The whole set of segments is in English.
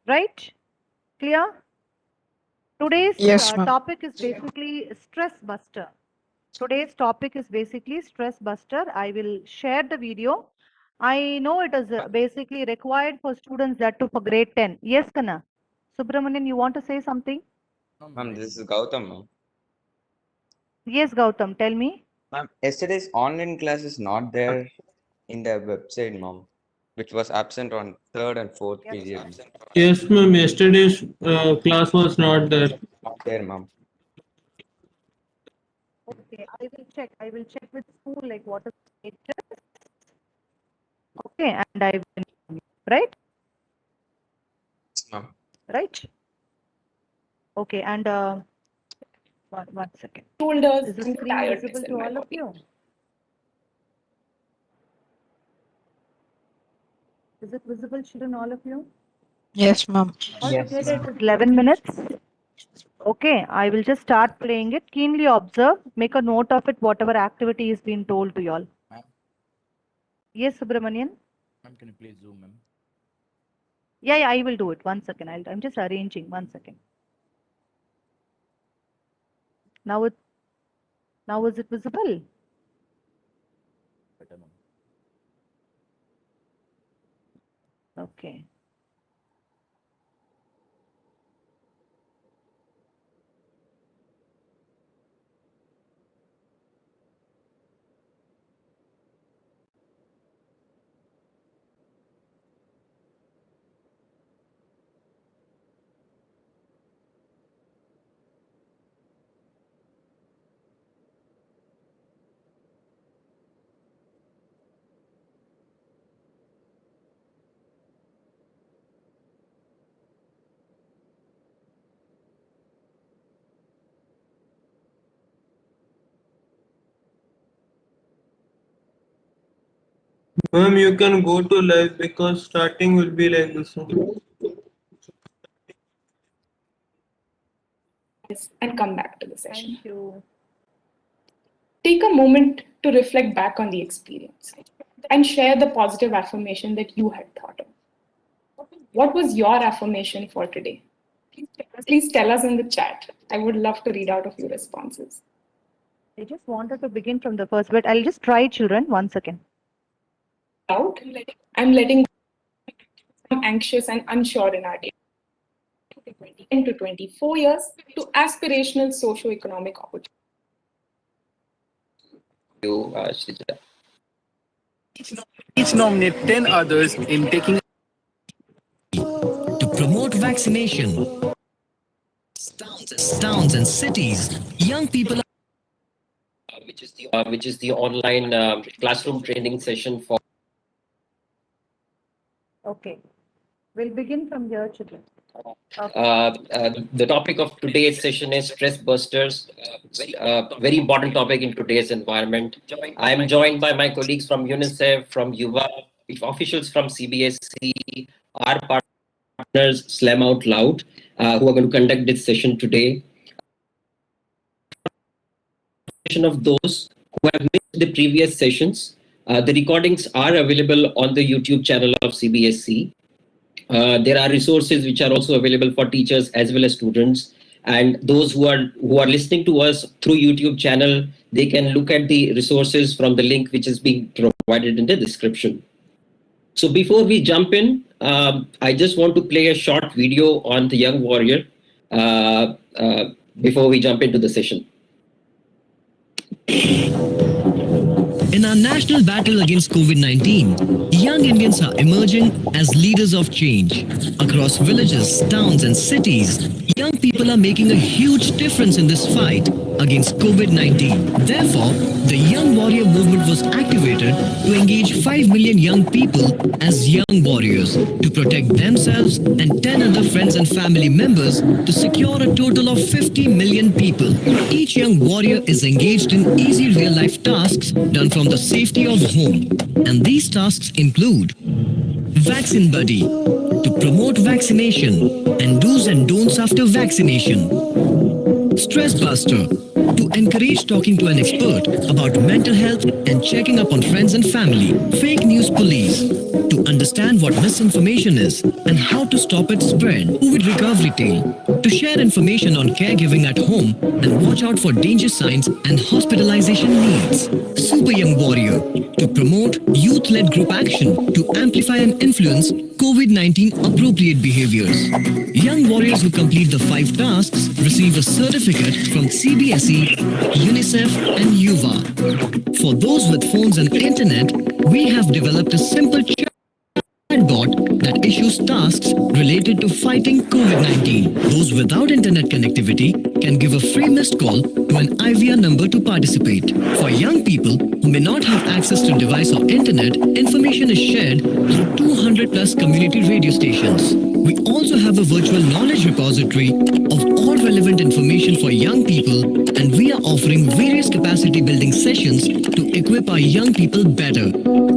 Right? Clear? Today's Yes, ma'am. topic is basically stress buster. Today's topic is basically stress buster. I will share the video. I know it is basically required for students that too for grade 10. Yes, Kana. Subramanian, you want to say something? Ma'am, this is Gautam, ma'am. Yes, Gautam, tell me. Ma'am, yesterday's online class is not there in the website, ma'am, which was absent on third and fourth period. Yes, ma'am. Yesterday's class was not there. Not there, ma'am. Okay, I will check. I will check with school like what is the status. Okay, and I will, right? Ma'am. Right? Okay, and one second. Told us Is the and screen tiredness visible in to my all of body. you? Is it visible, children, all of you? Yes, ma'am. Altogether, it is 11 minutes. Okay, I will just start playing it. Keenly observe, make a note of it, whatever activity is being told to you all. Yes, Subramanian? Ma'am, can you please zoom, ma'am? Yeah, I will do it. One second. I'm just arranging. 1 second. Now is it visible? Better, ma'am. Okay. Ma'am, you can go to live because starting will be like this one. And come back to the session. Thank you. Take a moment to reflect back on the experience and share the positive affirmation that you had thought of. What was your affirmation for today? Please tell us in the chat. I would love to read out a few responses. I just wanted to begin from the first bit. I'll just try, children. 1 second. Out, I'm letting I'm anxious and unsure in our day. 10 to 24 years to aspirational socio-economic opportunities. You, Srijata. Each nominate 10 others in taking to promote vaccination. Towns and cities, young people Which is the online classroom training session for Okay. We'll begin from here, children. the topic of today's session is stress busters. Very important topic in today's environment. I am joined by my colleagues from UNICEF, from Yuva, officials from CBSC, our partners Slam Out Loud, who are going to conduct this session today. Of those who have missed the previous sessions, the recordings are available on the YouTube channel of CBSC. There are resources which are also available for teachers as well as students, and those who are listening to us through YouTube channel, they can look at the resources from the link which is being provided in the description. So before we jump in, I just want to play a short video on the young warrior before we jump into the session. in our national battle against COVID-19, young Indians are emerging as leaders of change. Across villages, towns and cities, young people are making a huge difference in this fight against COVID-19. Therefore, the Young Warrior movement was activated to engage 5 million young people as young warriors to protect themselves and 10 other friends and family members to secure a total of 50 million people. Each young warrior is engaged in easy real-life tasks done from the safety of home. And these tasks include Vaccine Buddy to promote vaccination and do's and don'ts after vaccination. Stress Buster to encourage talking to an expert about mental health and checking up on friends and family. Fake News Police to understand what misinformation is and how to stop its spread. COVID recovery tale, to share information on caregiving at home and watch out for danger signs and hospitalization needs. Super Young Warrior, to promote youth-led group action to amplify and influence COVID-19 appropriate behaviors. Young warriors who complete the 5 tasks receive a certificate from CBSE, UNICEF and UVA. For those with phones and internet, we have developed a simple chatbot that issues tasks related to fighting COVID-19. Those without internet connectivity can give a free missed call to an IVR number to participate. For young people who may not have access to device or internet, information is shared through 200 plus community radio stations. We also have a virtual knowledge repository of all relevant information for young people, and we are offering various capacity building sessions to equip our young people better.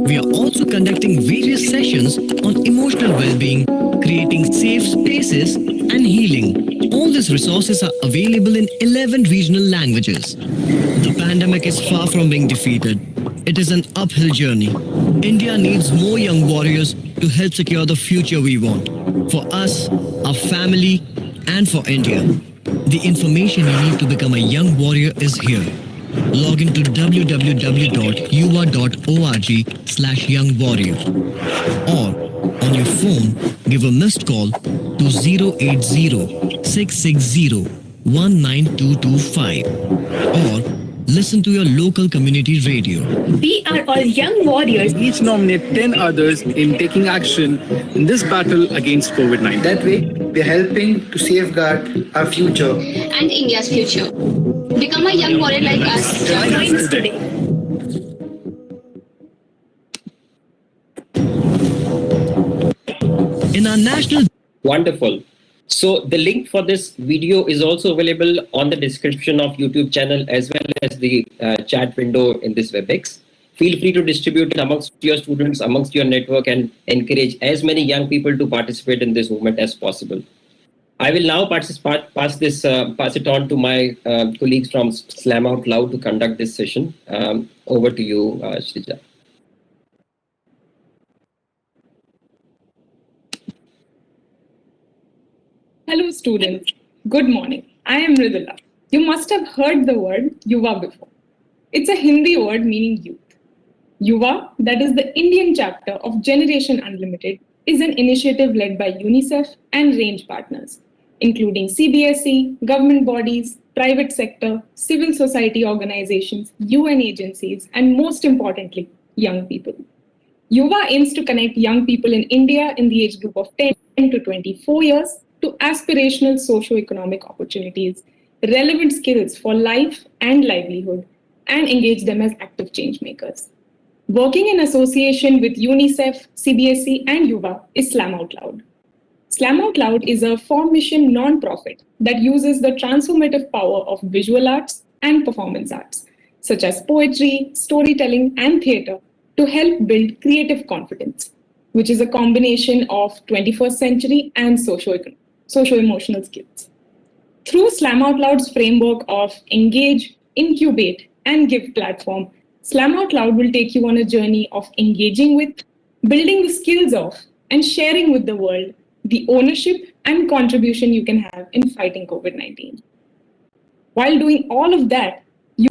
We are also conducting various sessions on emotional well-being, creating safe spaces, and healing. All these resources are available in 11 regional languages. The pandemic is far from being defeated. It is an uphill journey. India needs more young warriors to help secure the future we want. For us, our family, and for India. The information you need to become a young warrior is here. Log into www.yuva.org/youngwarrior or on your phone, give a missed call to 080-660-19225 or listen to your local community radio. We are all young warriors. Each nominate 10 others in taking action in this battle against COVID-19. That way, we are helping to safeguard our future And India's future. Become a young warrior like us. Join us today. In our national Wonderful. So the link for this video is also available on the description of YouTube channel as well as the chat window in this WebEx. Feel free to distribute it amongst your students, amongst your network, and encourage as many young people to participate in this movement as possible. I will now pass it on to my colleagues from Slam Out Loud to conduct this session. Over to you, Shrija. Hello students, good morning. I am Mridula. You must have heard the word Yuva before. It's a Hindi word meaning youth. Yuva, that is the Indian chapter of Generation Unlimited, is an initiative led by UNICEF and range partners, including CBSE, government bodies, private sector, civil society organizations, UN agencies, and most importantly, young people. Yuva aims to connect young people in India in the age group of 10 to 24 years to aspirational socio-economic opportunities, relevant skills for life and livelihood, and engage them as active change makers. Working in association with UNICEF, CBSE, and Yuva is Slam Out Loud. Slam Out Loud is a for-mission non-profit that uses the transformative power of visual arts and performance arts, such as poetry, storytelling, and theatre, to help build creative confidence, which is a combination of 21st century and socio-emotional skills. Through Slam Out Loud's framework of engage, incubate, and give platform, Slam Out Loud will take you on a journey of engaging with, building the skills of, and sharing with the world the ownership and contribution you can have in fighting COVID-19. While doing all of that, you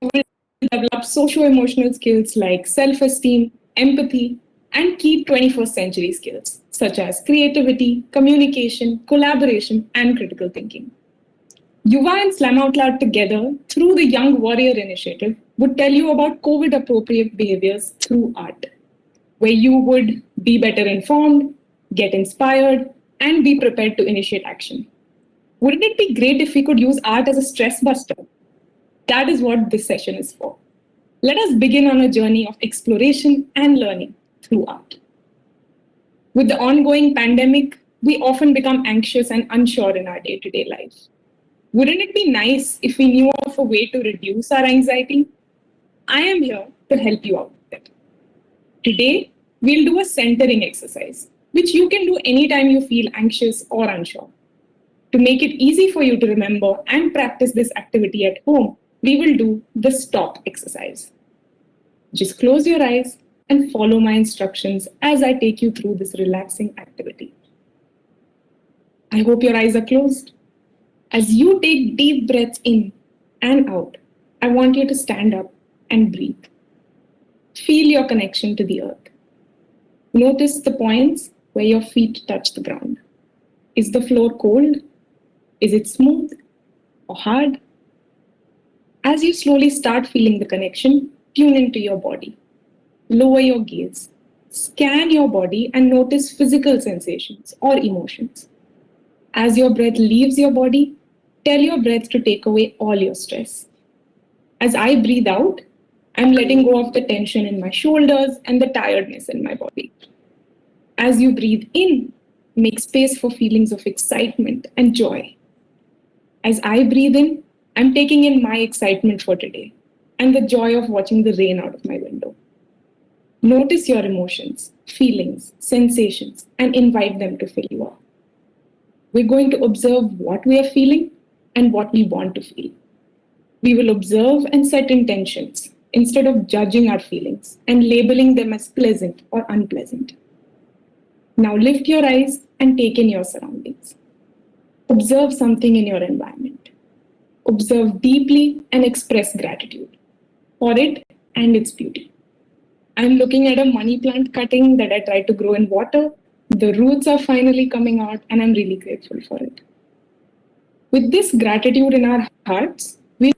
will develop socio-emotional skills like self-esteem, empathy, and key 21st century skills, such as creativity, communication, collaboration, and critical thinking. Yuva and Slam Out Loud together, through the Young Warrior Initiative, would tell you about COVID-appropriate behaviors through art, where you would be better informed, get inspired, and be prepared to initiate action. Wouldn't it be great if we could use art as a stress buster? That is what this session is for. Let us begin on a journey of exploration and learning through art. With the ongoing pandemic, we often become anxious and unsure in our day-to-day life. Wouldn't it be nice if we knew of a way to reduce our anxiety? I am here to help you out with it. Today, we'll do a centering exercise, which you can do anytime you feel anxious or unsure. To make it easy for you to remember and practice this activity at home, we will do the stop exercise. Just close your eyes and follow my instructions as I take you through this relaxing activity. I hope your eyes are closed. As you take deep breaths in and out, I want you to stand up and breathe. Feel your connection to the earth. Notice the points where your feet touch the ground. Is the floor cold? Is it smooth or hard? As you slowly start feeling the connection, tune into your body. Lower your gaze. Scan your body and notice physical sensations or emotions. As your breath leaves your body, tell your breath to take away all your stress. As I breathe out, I'm letting go of the tension in my shoulders and the tiredness in my body. As you breathe in, make space for feelings of excitement and joy. As I breathe in, I'm taking in my excitement for today and the joy of watching the rain out of my window. Notice your emotions, feelings, sensations, and invite them to fill you up. We're going to observe what we are feeling and what we want to feel. We will observe and set intentions instead of judging our feelings and labeling them as pleasant or unpleasant. Now lift your eyes and take in your surroundings. Observe something in your environment. Observe deeply and express gratitude for it and its beauty. I'm looking at a money plant cutting that I tried to grow in water. The roots are finally coming out, and I'm really grateful for it. With this gratitude in our hearts, we'll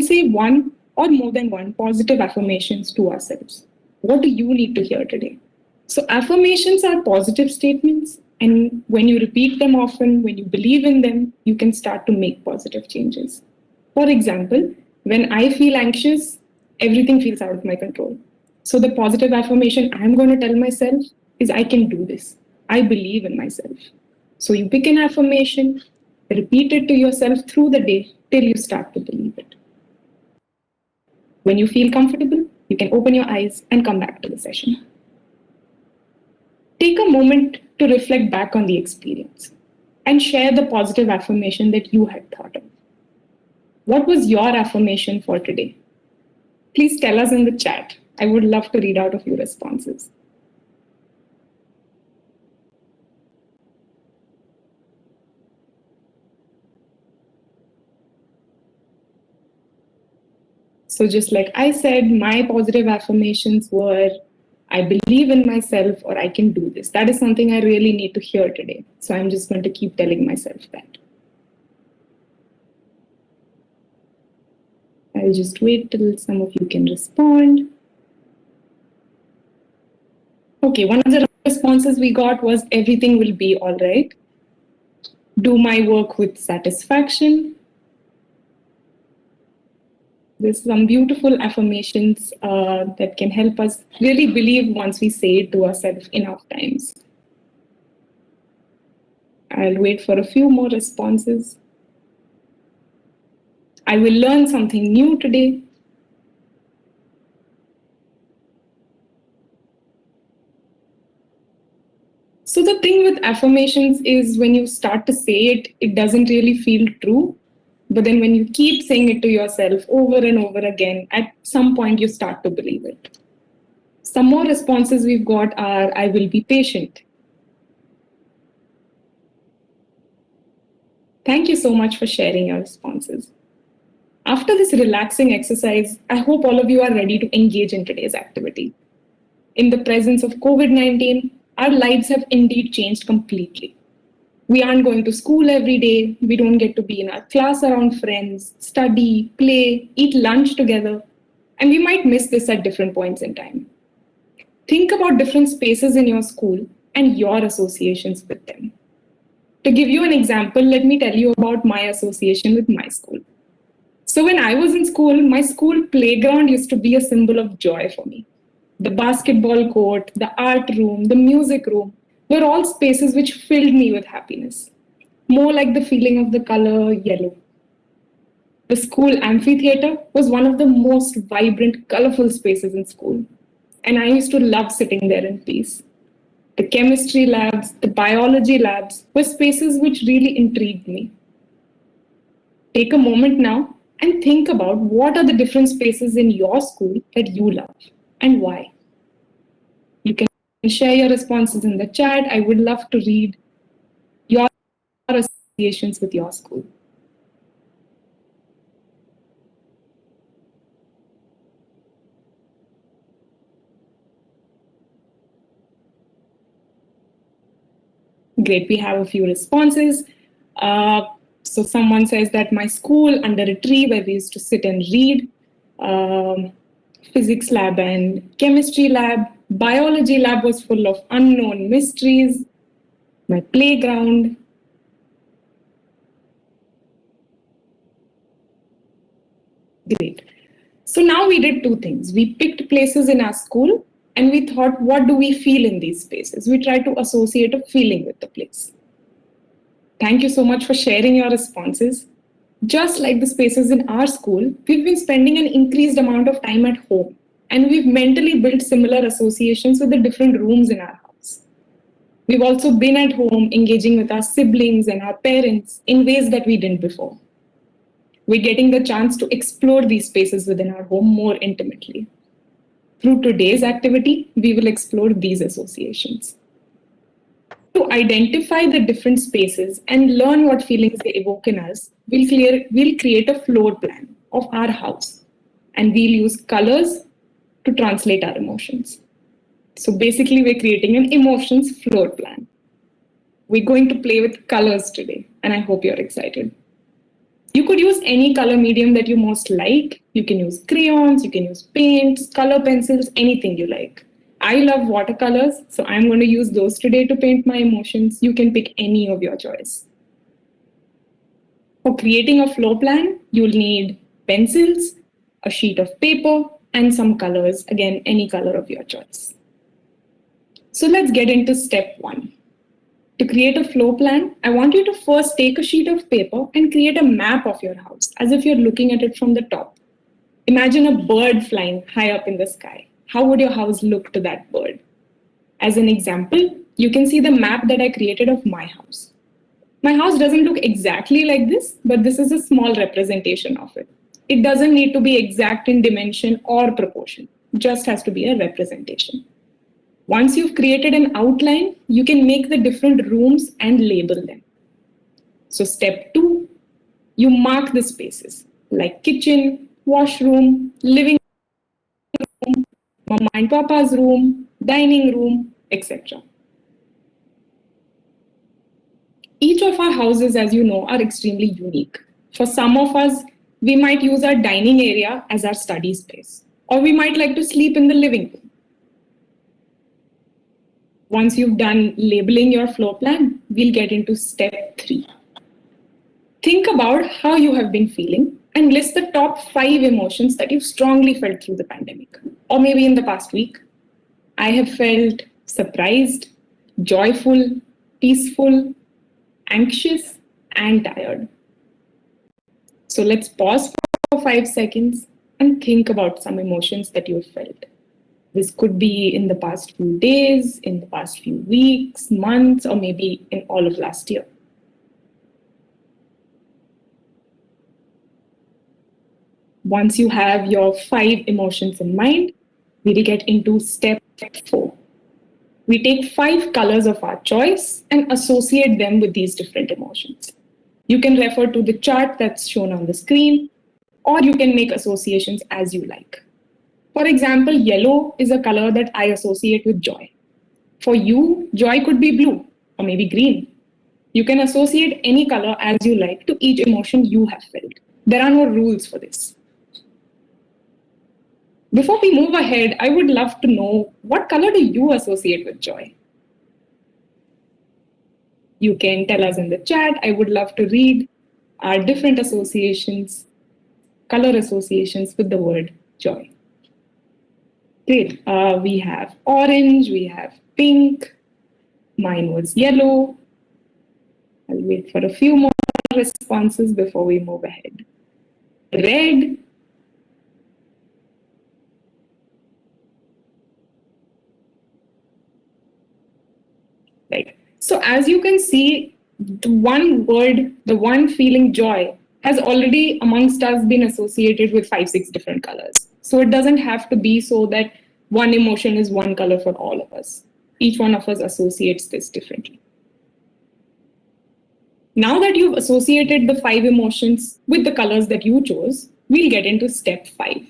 say one or more than one positive affirmations to ourselves. What do you need to hear today? So, affirmations are positive statements, and when you repeat them often, when you believe in them, you can start to make positive changes. For example, when I feel anxious, everything feels out of my control. So, the positive affirmation I'm going to tell myself is I can do this. I believe in myself. So, you pick an affirmation, repeat it to yourself through the day till you start to believe it. When you feel comfortable, you can open your eyes and come back to the session. Take a moment to reflect back on the experience and share the positive affirmation that you had thought of. What was your affirmation for today? Please tell us in the chat. I would love to read out a few responses. So just like I said, my positive affirmations were, I believe in myself or I can do this. That is something I really need to hear today. So I'm just going to keep telling myself that. I'll just wait till some of you can respond. Okay, one of the responses we got was everything will be all right. Do my work with satisfaction. There's some beautiful affirmations that can help us really believe once we say it to ourselves enough times. I'll wait for a few more responses. I will learn something new today. So the thing with affirmations is when you start to say it, it doesn't really feel true. But then when you keep saying it to yourself over and over again, at some point you start to believe it. Some more responses we've got are, I will be patient. Thank you so much for sharing your responses. After this relaxing exercise, I hope all of you are ready to engage in today's activity. In the presence of COVID-19, our lives have indeed changed completely. We aren't going to school every day. We don't get to be in our class around friends, study, play, eat lunch together. And we might miss this at different points in time. Think about different spaces in your school and your associations with them. To give you an example, let me tell you about my association with my school. So when I was in school, my school playground used to be a symbol of joy for me. The basketball court, the art room, the music room were all spaces which filled me with happiness, more like the feeling of the color yellow. The school amphitheater was one of the most vibrant, colorful spaces in school, and I used to love sitting there in peace. The chemistry labs, the biology labs were spaces which really intrigued me. Take a moment now and think about what are the different spaces in your school that you love. and why? You can share your responses in the chat. I would love to read your associations with your school. Great, we have a few responses. So someone says that my school under a tree where we used to sit and read, physics lab and chemistry lab, biology lab was full of unknown mysteries, my playground. Great. So now we did two things. We picked places in our school and we thought, what do we feel in these spaces? We tried to associate a feeling with the place. Thank you so much for sharing your responses. Just like the spaces in our school, we've been spending an increased amount of time at home, and we've mentally built similar associations with the different rooms in our house. We've also been at home engaging with our siblings and our parents in ways that we didn't before. We're getting the chance to explore these spaces within our home more intimately. Through today's activity, we will explore these associations. To identify the different spaces and learn what feelings they evoke in us, we'll create a floor plan of our house, and we'll use colors to translate our emotions. So basically, we're creating an emotions floor plan. We're going to play with colors today, and I hope you're excited. You could use any color medium that you most like. You can use crayons, you can use paints, color pencils, anything you like. I love watercolors, so I'm going to use those today to paint my emotions. You can pick any of your choice. For creating a floor plan, you'll need pencils, a sheet of paper, and some colors. Again, any color of your choice. So let's get into step one. To create a floor plan, I want you to first take a sheet of paper and create a map of your house as if you're looking at it from the top. Imagine a bird flying high up in the sky. How would your house look to that bird? As an example, you can see the map that I created of my house. My house doesn't look exactly like this, but this is a small representation of it. It doesn't need to be exact in dimension or proportion, it just has to be a representation. Once you've created an outline, you can make the different rooms and label them. So step 2, you mark the spaces like kitchen, washroom, living room, mama and papa's room, dining room, etc. Each of our houses, as you know, are extremely unique. For some of us, we might use our dining area as our study space, or we might like to sleep in the living room. Once you've done labeling your floor plan, we'll get into step 3. Think about how you have been feeling and list the top 5 emotions that you've strongly felt through the pandemic, or maybe in the past week. I have felt surprised, joyful, peaceful, anxious, and tired. So let's pause for 5 seconds and think about some emotions that you have felt. This could be in the past few days, in the past few weeks, months, or maybe in all of last year. Once you have your 5 emotions in mind, we'll get into step 4. We take 5 colors of our choice and associate them with these different emotions. You can refer to the chart that's shown on the screen, or you can make associations as you like. For example, yellow is a color that I associate with joy. For you, joy could be blue or maybe green. You can associate any color as you like to each emotion you have felt. There are no rules for this. Before we move ahead, I would love to know, what color do you associate with joy? You can tell us in the chat. I would love to read our different associations, color associations with the word joy. Great. We have orange, we have pink. Mine was yellow. I'll wait for a few more responses before we move ahead. Red. Right. So as you can see, the one word, the one feeling joy has already amongst us been associated with 5, 6 different colors. So it doesn't have to be so that One emotion is one color for all of us. Each one of us associates this differently. Now that you've associated the 5 emotions with the colors that you chose, we'll get into step 5.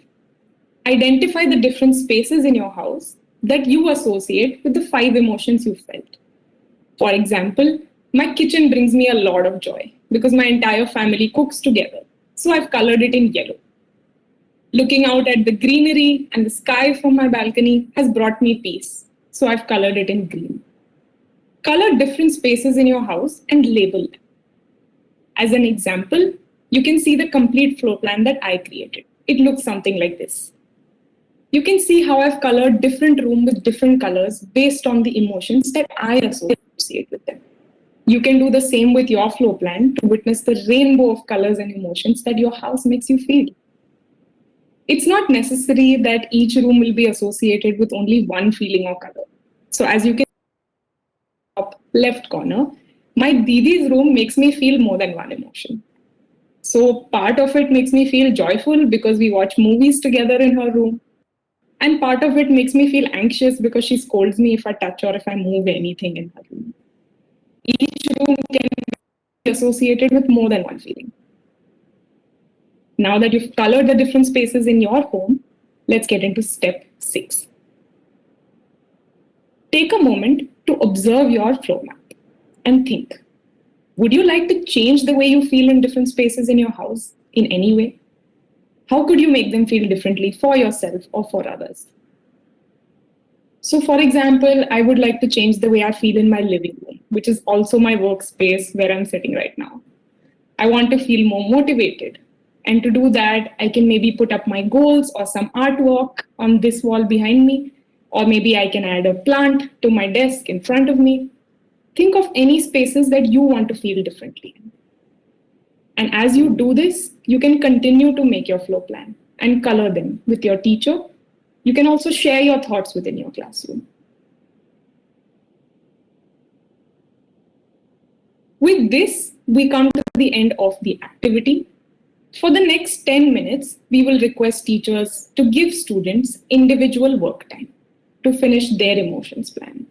Identify the different spaces in your house that you associate with the 5 emotions you felt. For example, my kitchen brings me a lot of joy because my entire family cooks together. So I've colored it in yellow. Looking out at the greenery and the sky from my balcony has brought me peace. So I've colored it in green. Color different spaces in your house and label them. As an example, you can see the complete floor plan that I created. It looks something like this. You can see how I've colored different rooms with different colors based on the emotions that I associate with them. You can do the same with your floor plan to witness the rainbow of colors and emotions that your house makes you feel. It's not necessary that each room will be associated with only one feeling or color. So as you can see in the top left corner, my Didi's room makes me feel more than one emotion. So part of it makes me feel joyful because we watch movies together in her room. And part of it makes me feel anxious because she scolds me if I touch or if I move anything in her room. Each room can be associated with more than one feeling. Now that you've colored the different spaces in your home, let's get into step 6. Take a moment to observe your floor map and think, would you like to change the way you feel in different spaces in your house in any way? How could you make them feel differently for yourself or for others? So for example, I would like to change the way I feel in my living room, which is also my workspace where I'm sitting right now. I want to feel more motivated. And to do that, I can maybe put up my goals or some artwork on this wall behind me, or maybe I can add a plant to my desk in front of me. Think of any spaces that you want to feel differently. And as you do this, you can continue to make your floor plan and color them with your teacher. You can also share your thoughts within your classroom. With this, we come to the end of the activity. For the next 10 minutes, we will request teachers to give students individual work time to finish their emotions plan.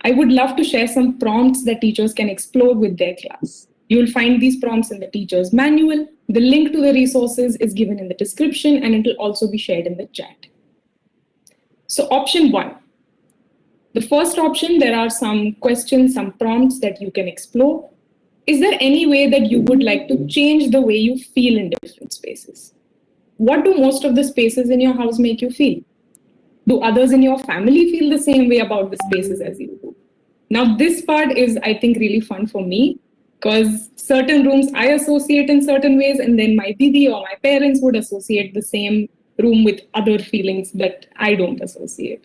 I would love to share some prompts that teachers can explore with their class. You will find these prompts in the teacher's manual. The link to the resources is given in the description and it will also be shared in the chat. So option 1. The first option, there are some questions, some prompts that you can explore. Is there any way that you would like to change the way you feel in different spaces? What do most of the spaces in your house make you feel? Do others in your family feel the same way about the spaces as you do? Now, this part is, I think, really fun for me because certain rooms I associate in certain ways, and then my Didi or my parents would associate the same room with other feelings that I don't associate.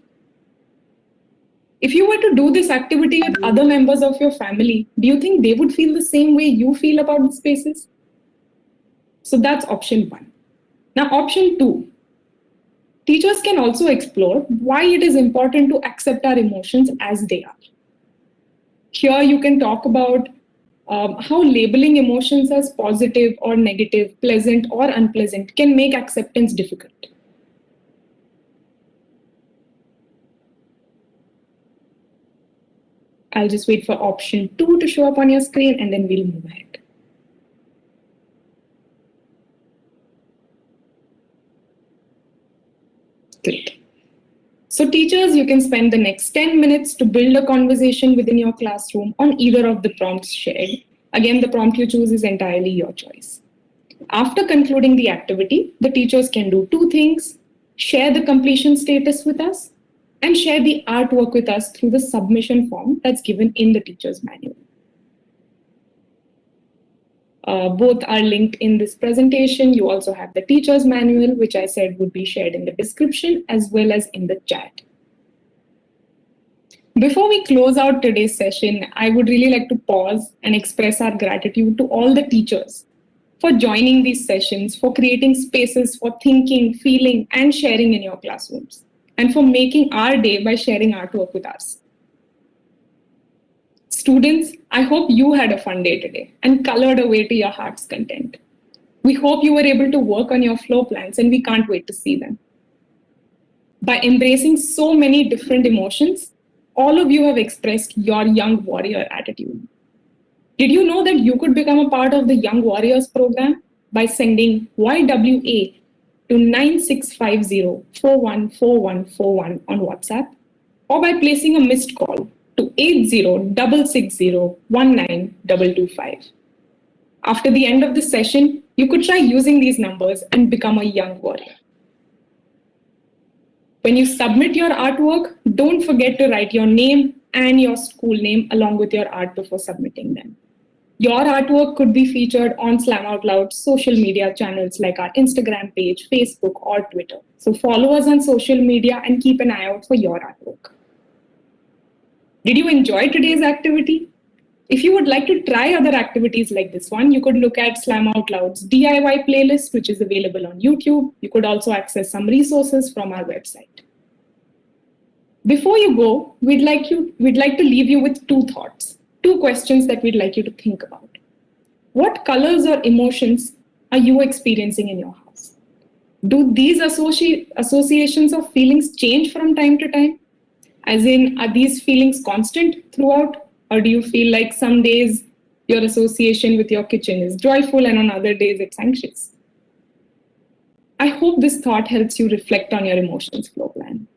If you were to do this activity with other members of your family, do you think they would feel the same way you feel about the spaces? So that's option 1. Now, option 2. Teachers can also explore why it is important to accept our emotions as they are. Here you can talk about how labeling emotions as positive or negative, pleasant or unpleasant can make acceptance difficult. I'll just wait for option 2 to show up on your screen and then we'll move ahead. Great. So teachers, you can spend the next 10 minutes to build a conversation within your classroom on either of the prompts shared. Again, the prompt you choose is entirely your choice. After concluding the activity, the teachers can do 2 things: share the completion status with us and share the artwork with us through the submission form that's given in the teacher's manual. Both are linked in this presentation. You also have the teacher's manual, which I said would be shared in the description as well as in the chat. Before we close out today's session, I would really like to pause and express our gratitude to all the teachers for joining these sessions, for creating spaces for thinking, feeling, and sharing in your classrooms, and for making our day by sharing artwork with us. Students, I hope you had a fun day today and colored away to your heart's content. We hope you were able to work on your floor plans and we can't wait to see them. By embracing so many different emotions, all of you have expressed your young warrior attitude. Did you know that you could become a part of the Young Warriors program by sending YWA to 9650 414141 on WhatsApp, or by placing a missed call to 80 660 19 225? After the end of the session, you could try using these numbers and become a young warrior. When you submit your artwork, don't forget to write your name and your school name along with your art before submitting them. Your artwork could be featured on Slam Out Loud's social media channels like our Instagram page, Facebook, or Twitter. So follow us on social media and keep an eye out for your artwork. Did you enjoy today's activity? If you would like to try other activities like this one, you could look at Slam Out Loud's DIY playlist, which is available on YouTube. You could also access some resources from our website. Before you go, we'd like to leave you with two thoughts, two questions that we'd like you to think about. What colors or emotions are you experiencing in your house? Do these associations of feelings change from time to time? As in, are these feelings constant throughout? Or do you feel like some days your association with your kitchen is joyful and on other days it's anxious? I hope this thought helps you reflect on your emotions flow plan.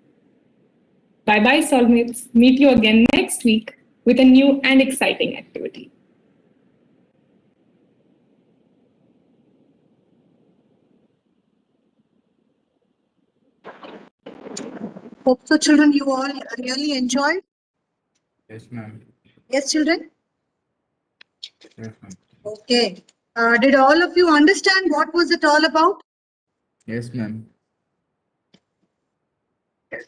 Bye bye, soulmates. Meet you again next week with a new and exciting activity. Hope so, children, you all really enjoyed. Yes, ma'am. Yes, children? Yes, ma'am. Okay. Did all of you understand what was it all about? Yes, ma'am. Yes.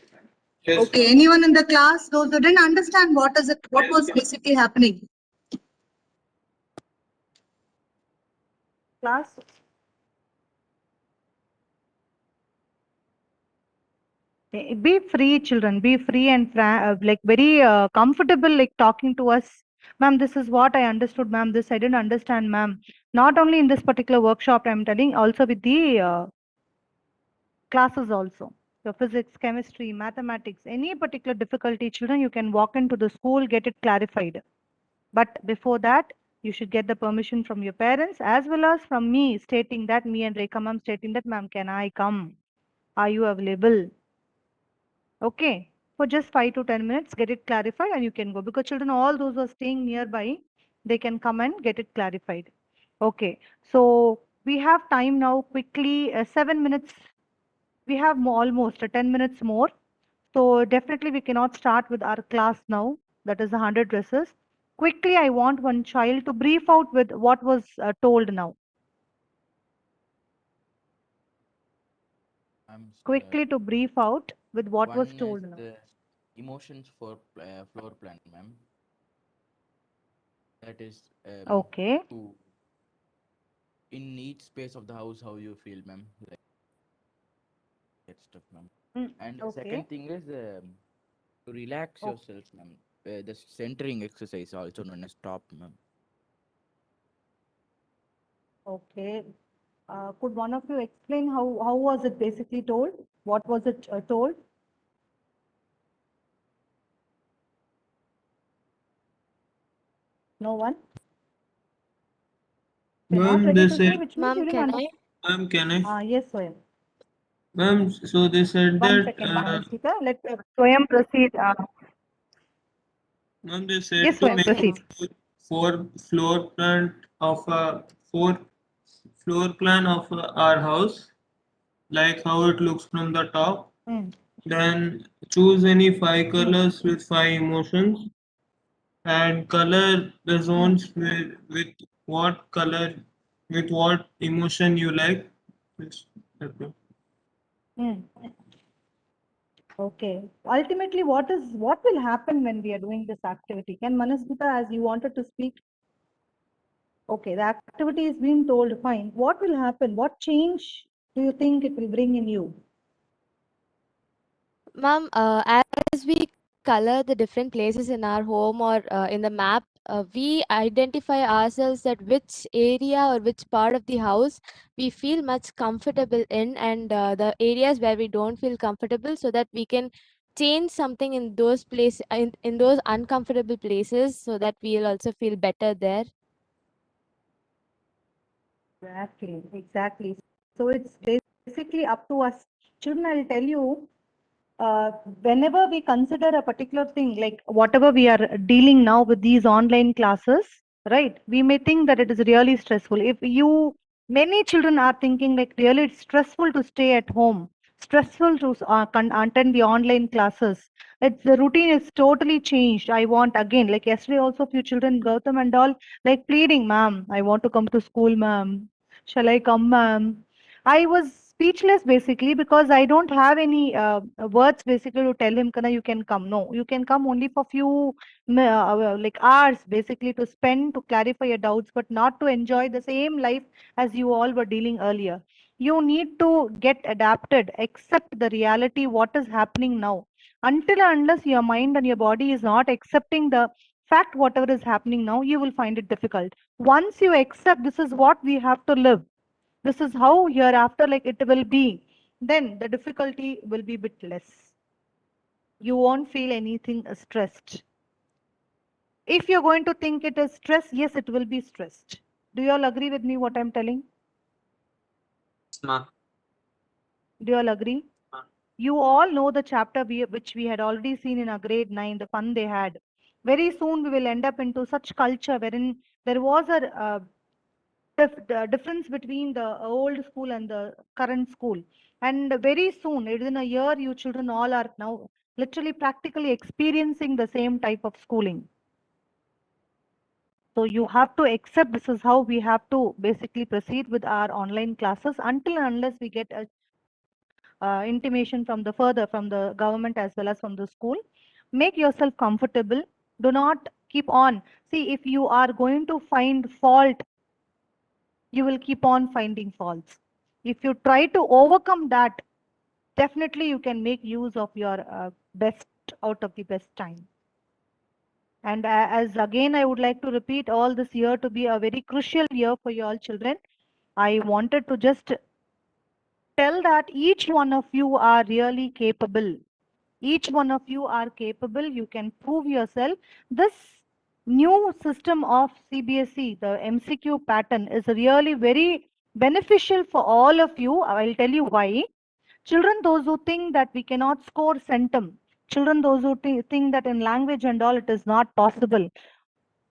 Okay. Anyone in the class, those who didn't understand what was basically happening? Class? Be free, children. Be free and like very comfortable, like talking to us. Ma'am, this is what I understood, ma'am. This I didn't understand, ma'am. Not only in this particular workshop, I'm telling, also with the classes also. So physics, chemistry, mathematics, any particular difficulty, children, you can walk into the school, get it clarified. But before that, you should get the permission from your parents as well as from me, stating that, me and Rekha ma'am stating that, ma'am, can I come? Are you available? Okay, for just 5 to 10 minutes, get it clarified and you can go, because children, all those who are staying nearby, they can come and get it clarified. Okay, so we have time now, quickly, 7 minutes. We have almost 10 minutes more. So definitely we cannot start with our class now. That is 100 dresses. Quickly, I want one child to brief out with what was told now. I'm Quickly to brief out with what was one told is now. the emotions for floor plan, ma'am. That is Okay. to in each space of the house how you feel, ma'am. Like that stuff, ma'am. And the Okay. second thing is to relax Oh. yourself, ma'am. The centering exercise, also known as stop, ma'am. Okay. Could one of you explain how was it basically told? What was it told? No one? You're not Ma'am, ready they to say, said, which means you didn't understand. ma'am, can I? Yes, Swayam. Ma'am, so they said One that, second, Manasika. Let Swayam proceed. ma'am, they said Yes, to Swayam, make a proceed. four floor plan of a four floor plan of our house, like how it looks from the top. Mm. Then choose any five colors with five emotions, and color the zones with what color, with what emotion you like. Yes, okay. Mm. Okay. Ultimately, what will happen when we are doing this activity? Can Manasvita, as you wanted to speak? Okay, the activity is being told, fine. What will happen? What change do you think it will bring in you? Ma'am, as we color the different places in our home or in the map, we identify ourselves at which area or which part of the house we feel much comfortable in, and the areas where we don't feel comfortable, so that we can change something in those in those uncomfortable places, so that we'll also feel better there. Exactly, exactly. So it's basically up to us. Children, I'll tell you, uh, whenever we consider a particular thing, like whatever we are dealing now with these online classes, right? We may think that it is really stressful. Many children are thinking like really it's stressful to stay at home, stressful to attend the online classes. The routine is totally changed. I want again, like yesterday also, few children, Gautam and all, like pleading, ma'am, I want to come to school, ma'am. Shall I come, ma'am? I was speechless basically because I don't have any words basically to tell him, Kana, you can come. No, you can come only for few like hours basically to spend to clarify your doubts, but not to enjoy the same life as you all were dealing earlier. You need to get adapted, accept the reality, what is happening now. Until and unless your mind and your body is not accepting the fact, whatever is happening now, you will find it difficult. Once you accept this is what we have to live, this is how hereafter like it will be, then the difficulty will be bit less. You won't feel anything stressed. If you're going to think it is stress, yes, it will be stressed. Do you all agree with me what I'm telling? Do you all agree? You all know the chapter which we had already seen in our grade 9, the fun they had. Very soon we will end up into such culture wherein there was a the difference between the old school and the current school. And very soon, within a year, you children all are now literally practically experiencing the same type of schooling. So you have to accept this is how we have to basically proceed with our online classes until and unless we get a intimation from the government as well as from the school. Make yourself comfortable. Do not keep on. See, if you are going to find fault, you will keep on finding faults. If you try to overcome that, definitely you can make use of your best out of the best time. And as again, I would like to repeat all this year to be a very crucial year for you all children. I wanted to just tell that each one of you are really capable. Each one of you are capable. You can prove yourself. This new system of CBSE, the MCQ pattern, is really very beneficial for all of you. I'll tell you why. Children, those who think that we cannot score centum, children, those who think that in language and all it is not possible,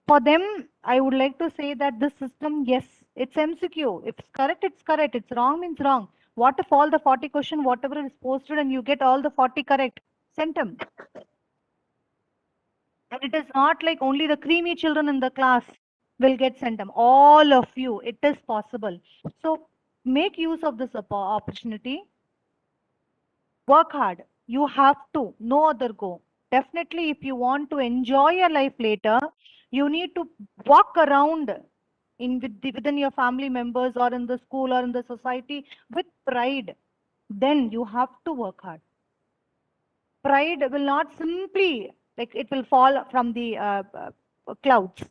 for them, I would like to say that this system, yes, it's MCQ. If it's correct, it's correct. It's wrong means wrong. What if all the 40 question, whatever is posted and you get all the 40 correct? Centum. And it is not like only the creamy children in the class will get centum. All of you, it is possible. So make use of this opportunity. Work hard. You have to. No other go. Definitely, if you want to enjoy your life later, you need to walk around within your family members or in the school or in the society with pride. Then you have to work hard. Pride will not simply like it will fall from the clouds.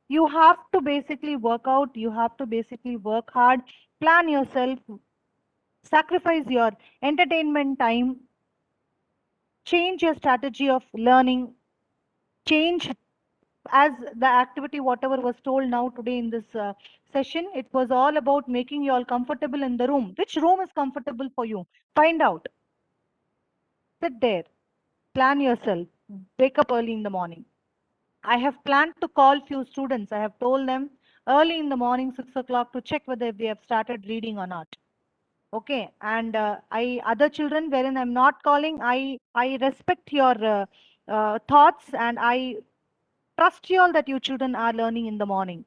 You have to basically work out. You have to basically work hard. Plan yourself. Sacrifice your entertainment time, change your strategy of learning, change as the activity whatever was told now today in this session. It was all about making you all comfortable in the room. Which room is comfortable for you? Find out. Sit there, plan yourself, wake up early in the morning. I have planned to call few students. I have told them early in the morning 6 o'clock to check whether they have started reading or not. Okay, and I other children wherein I'm not calling, I respect your thoughts, and I trust you all that you children are learning in the morning.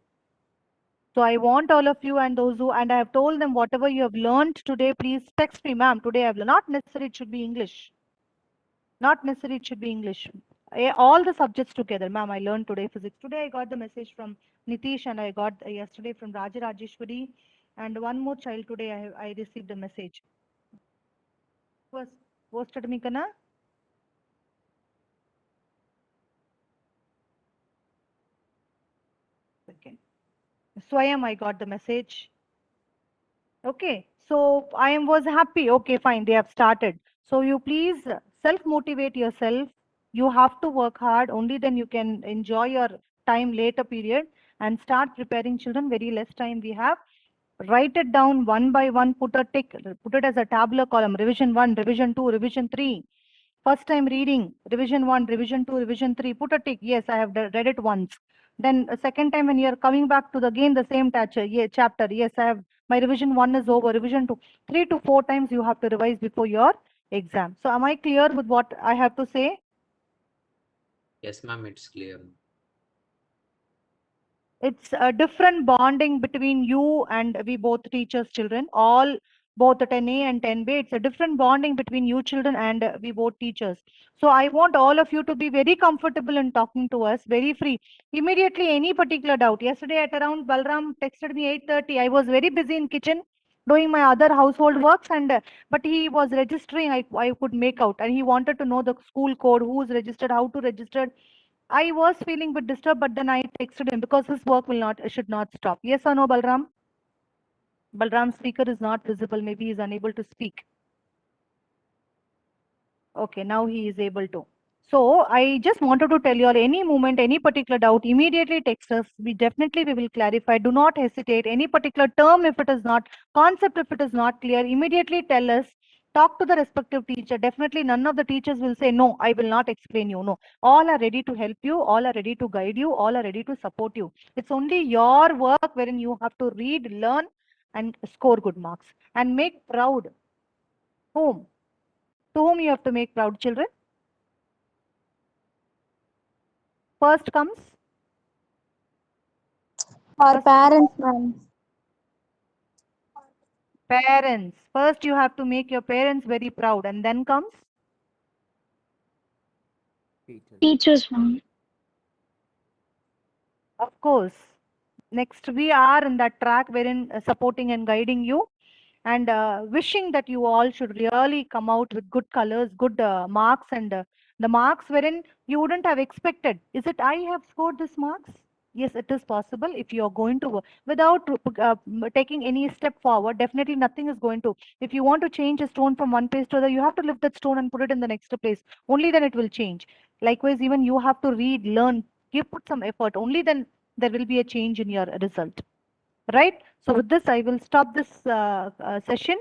So I want all of you and those who, and I have told them whatever you have learned today, please text me, ma'am. Today I've not necessary it should be English. Not necessary it should be English. All the subjects together, ma'am. I learned today physics. Today I got the message from Nitish, and I got yesterday from Rajarajeshwari, and one more child today I received a message. Was posted me kana? Okay. Swayam, I got the message. Okay. So I was happy. Okay, fine. They have started. So you please self-motivate yourself. You have to work hard. Only then you can enjoy your time later period and start preparing children. Very less time we have. Write it down one by one. Put a tick. Put it as a tabular column. Revision 1, revision 2, revision 3. First time reading, revision 1, revision 2, revision 3, put a tick. Yes, I have read it once. Then a second time when you're coming back to the again the same chapter. Yes, I have, my revision 1 is over, revision 2. 3 to 4 times you have to revise before your exam. So am I clear with what I have to say? Yes, ma'am, it's clear. It's a different bonding between you and we both teachers children, all both 10A and 10B. It's a different bonding between you children and we both teachers. So I want all of you to be very comfortable in talking to us, very free. Immediately any particular doubt. Yesterday at around Balram texted me 8:30. I was very busy in kitchen doing my other household works, and but he was registering. I could make out, and he wanted to know the school code, who is registered, how to register. I was feeling a bit disturbed, but then I texted him because his work should not stop. Yes or no, Balram? Balram's speaker is not visible. Maybe he is unable to speak. Okay, now he is able to. So I just wanted to tell you all, any moment, any particular doubt, immediately text us. We will clarify. Do not hesitate. Any particular term, if it is not, concept, if it is not clear, immediately tell us. Talk to the respective teacher. Definitely none of the teachers will say, no, I will not explain you. No, all are ready to help you. All are ready to guide you. All are ready to support you. It's only your work wherein you have to read, learn, and score good marks and make proud. Whom? To whom you have to make proud, children? First comes Our parents, ma'am. parents. First you have to make your parents very proud, and then comes Teachers, ma'am. of course. Next we are in that track wherein supporting and guiding you, and wishing that you all should really come out with good colors, good marks, and the marks wherein you wouldn't have expected. Is it I have scored this marks? Yes, it is possible if you are going to without taking any step forward. Definitely nothing is going to. If you want to change a stone from one place to the other, you have to lift that stone and put it in the next place. Only then it will change. Likewise, even you have to read, learn, put some effort. Only then there will be a change in your result. Right? So with this, I will stop this session.